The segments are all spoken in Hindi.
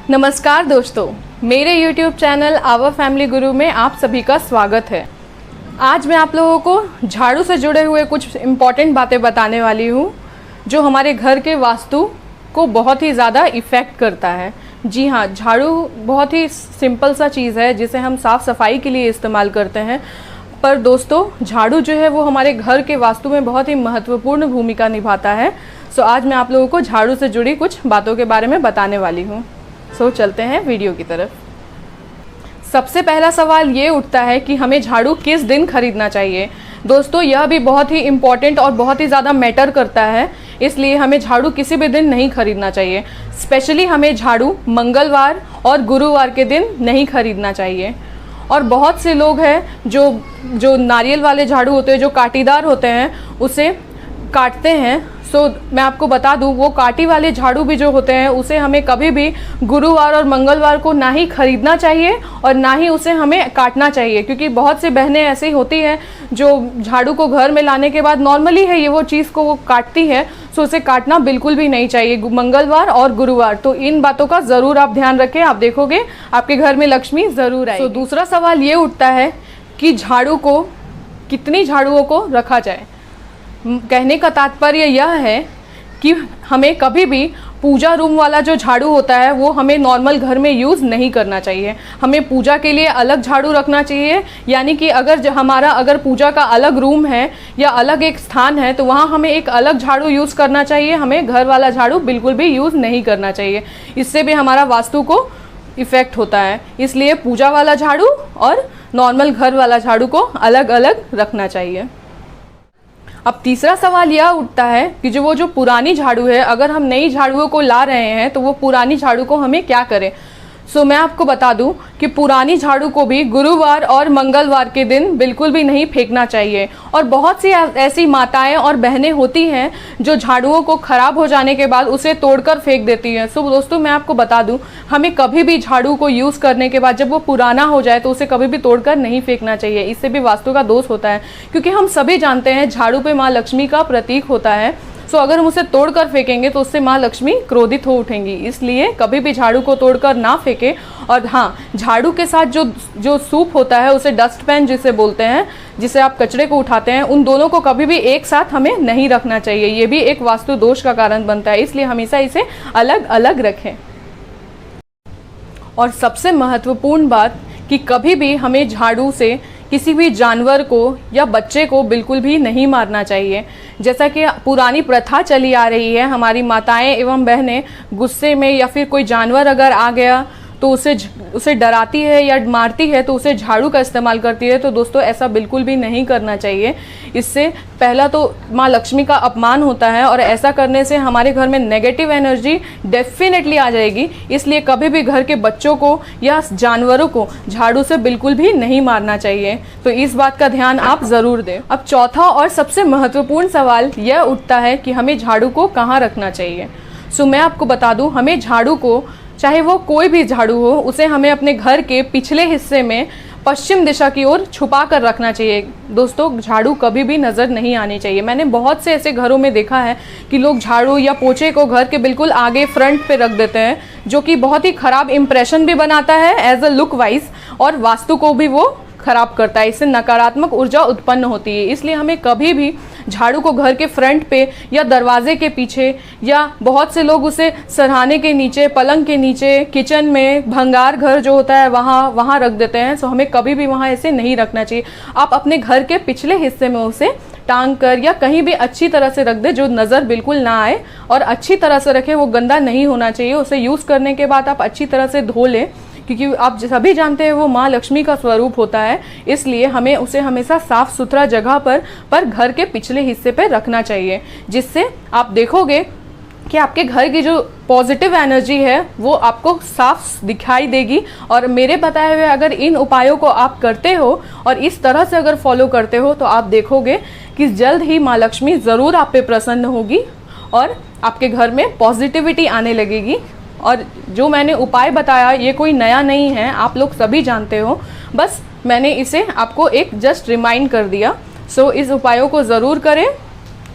नमस्कार दोस्तों, मेरे YouTube चैनल आवर फैमिली गुरु में आप सभी का स्वागत है। आज मैं आप लोगों को झाड़ू से जुड़े हुए कुछ इम्पॉर्टेंट बातें बताने वाली हूँ जो हमारे घर के वास्तु को बहुत ही ज़्यादा इफ़ेक्ट करता है। जी हाँ, झाड़ू बहुत ही सिंपल सा चीज़ है जिसे हम साफ़ सफाई के लिए इस्तेमाल करते हैं, पर दोस्तों झाड़ू जो है वो हमारे घर के वास्तु में बहुत ही महत्वपूर्ण भूमिका निभाता है। सो आज मैं आप लोगों को झाड़ू से जुड़ी कुछ बातों के बारे में बताने वाली हूँ। सो चलते हैं वीडियो की तरफ। सबसे पहला सवाल ये उठता है कि हमें झाड़ू किस दिन खरीदना चाहिए। दोस्तों यह भी बहुत ही इम्पॉर्टेंट और बहुत ही ज़्यादा मैटर करता है, इसलिए हमें झाड़ू किसी भी दिन नहीं खरीदना चाहिए। स्पेशली हमें झाड़ू मंगलवार और गुरुवार के दिन नहीं खरीदना चाहिए। और बहुत से लोग हैं जो नारियल वाले झाड़ू होते हैं, जो कांटेदार होते हैं, उसे काटते हैं। सो मैं आपको बता दूं, वो कांटे वाले झाड़ू भी जो होते हैं उसे हमें कभी भी गुरुवार और मंगलवार को ना ही खरीदना चाहिए और ना ही उसे हमें काटना चाहिए, क्योंकि बहुत सी बहनें ऐसी होती हैं जो झाड़ू को घर में लाने के बाद नॉर्मली है ये वो चीज़ को वो काटती है। सो उसे काटना बिल्कुल भी नहीं चाहिए मंगलवार और गुरुवार। तो इन बातों का ज़रूर आप ध्यान रखें, आप देखोगे आपके घर में लक्ष्मी ज़रूर आएगी। दूसरा सवाल ये उठता है कि झाड़ू को कितनी झाड़ुओं को रखा जाए। कहने का तात्पर्य यह है कि हमें कभी भी पूजा रूम वाला जो झाड़ू होता है वो हमें नॉर्मल घर में यूज़ नहीं करना चाहिए। हमें पूजा के लिए अलग झाड़ू रखना चाहिए, यानी कि अगर पूजा का अलग रूम है या अलग एक स्थान है तो वहाँ हमें एक अलग झाड़ू यूज़ करना चाहिए। हमें घर वाला झाड़ू बिल्कुल भी यूज़ नहीं करना चाहिए, इससे भी हमारा वास्तु को इफ़ेक्ट होता है। इसलिए पूजा वाला झाड़ू और नॉर्मल घर वाला झाड़ू को अलग अलग रखना चाहिए। अब तीसरा सवाल यह उठता है कि जो पुरानी झाड़ू है, अगर हम नई झाड़ुओं को ला रहे हैं तो वो पुरानी झाड़ू को हमें क्या करें। सो मैं आपको बता दूं कि पुरानी झाड़ू को भी गुरुवार और मंगलवार के दिन बिल्कुल भी नहीं फेंकना चाहिए। और बहुत सी ऐसी माताएं और बहनें होती हैं जो झाड़ुओं को ख़राब हो जाने के बाद उसे तोड़कर फेंक देती हैं। सो दोस्तों मैं आपको बता दूं, हमें कभी भी झाड़ू को यूज़ करने के बाद जब वो पुराना हो जाए तो उसे कभी भी तोड़कर नहीं फेंकना चाहिए। इससे भी वास्तु का दोष होता है, क्योंकि हम सभी जानते हैं झाड़ू पे माँ लक्ष्मी का प्रतीक होता है। सो अगर हम उसे तोड़कर फेंकेंगे तो उससे माँ लक्ष्मी क्रोधित हो उठेंगी। इसलिए कभी भी झाड़ू को तोड़कर ना फेंके। और हाँ, झाड़ू के साथ जो सूप होता है उसे डस्टपैन जिसे बोलते हैं, जिसे आप कचरे को उठाते हैं, उन दोनों को कभी भी एक साथ हमें नहीं रखना चाहिए। ये भी एक वास्तु दोष का कारण बनता है, इसलिए हमेशा इसे अलग अलग रखें। और सबसे महत्वपूर्ण बात कि कभी भी हमें झाड़ू से किसी भी जानवर को या बच्चे को बिल्कुल भी नहीं मारना चाहिए। जैसा कि पुरानी प्रथा चली आ रही है, हमारी माताएं एवं बहनें गुस्से में या फिर कोई जानवर अगर आ गया तो उसे डराती है या मारती है तो उसे झाड़ू का इस्तेमाल करती है। तो दोस्तों ऐसा बिल्कुल भी नहीं करना चाहिए। इससे पहला तो माँ लक्ष्मी का अपमान होता है और ऐसा करने से हमारे घर में नेगेटिव एनर्जी डेफिनेटली आ जाएगी। इसलिए कभी भी घर के बच्चों को या जानवरों को झाड़ू से बिल्कुल भी नहीं मारना चाहिए। तो इस बात का ध्यान आप ज़रूर दें। अब चौथा और सबसे महत्वपूर्ण सवाल यह उठता है कि हमें झाड़ू को कहाँ रखना चाहिए। सो मैं आपको बता दूँ, हमें झाड़ू को, चाहे वो कोई भी झाड़ू हो, उसे हमें अपने घर के पिछले हिस्से में पश्चिम दिशा की ओर छुपा कर रखना चाहिए। दोस्तों झाड़ू कभी भी नज़र नहीं आनी चाहिए। मैंने बहुत से ऐसे घरों में देखा है कि लोग झाड़ू या पोछे को घर के बिल्कुल आगे फ्रंट पे रख देते हैं, जो कि बहुत ही ख़राब इंप्रेशन भी बनाता है एज अ लुक वाइज, और वास्तु को भी वो खराब करता है। इससे नकारात्मक ऊर्जा उत्पन्न होती है। इसलिए हमें कभी भी झाड़ू को घर के फ्रंट पे या दरवाजे के पीछे, या बहुत से लोग उसे सरहाने के नीचे, पलंग के नीचे, किचन में, भंगार घर जो होता है वहाँ रख देते हैं। सो हमें कभी भी वहाँ ऐसे नहीं रखना चाहिए। आप अपने घर के पिछले हिस्से में उसे टांग कर या कहीं भी अच्छी तरह से रख दे जो नज़र बिल्कुल ना आए, और अच्छी तरह से रखें। वो गंदा नहीं होना चाहिए। उसे यूज़ करने के बाद आप अच्छी तरह से धो लें, क्योंकि आप सभी जानते हैं वो माँ लक्ष्मी का स्वरूप होता है। इसलिए हमें उसे हमेशा साफ़ सुथरा जगह पर घर के पिछले हिस्से पर रखना चाहिए, जिससे आप देखोगे कि आपके घर की जो पॉजिटिव एनर्जी है वो आपको साफ दिखाई देगी। और मेरे बताए हुए अगर इन उपायों को आप करते हो और इस तरह से अगर फॉलो करते हो तो आप देखोगे कि जल्द ही माँ लक्ष्मी ज़रूर आप पे प्रसन्न होगी और आपके घर में पॉजिटिविटी आने लगेगी। और जो मैंने उपाय बताया ये कोई नया नहीं है, आप लोग सभी जानते हो, बस मैंने इसे आपको एक जस्ट रिमाइंड कर दिया। सो इस उपायों को ज़रूर करें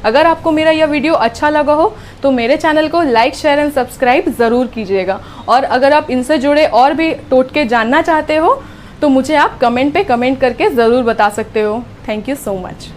अगर आपको मेरा यह वीडियो अच्छा लगा हो तो मेरे चैनल को लाइक, शेयर एंड सब्सक्राइब ज़रूर कीजिएगा। और अगर आप इनसे जुड़े और भी टोटके जानना चाहते हो तो मुझे आप कमेंट पे कमेंट करके ज़रूर बता सकते हो। Thank you so much.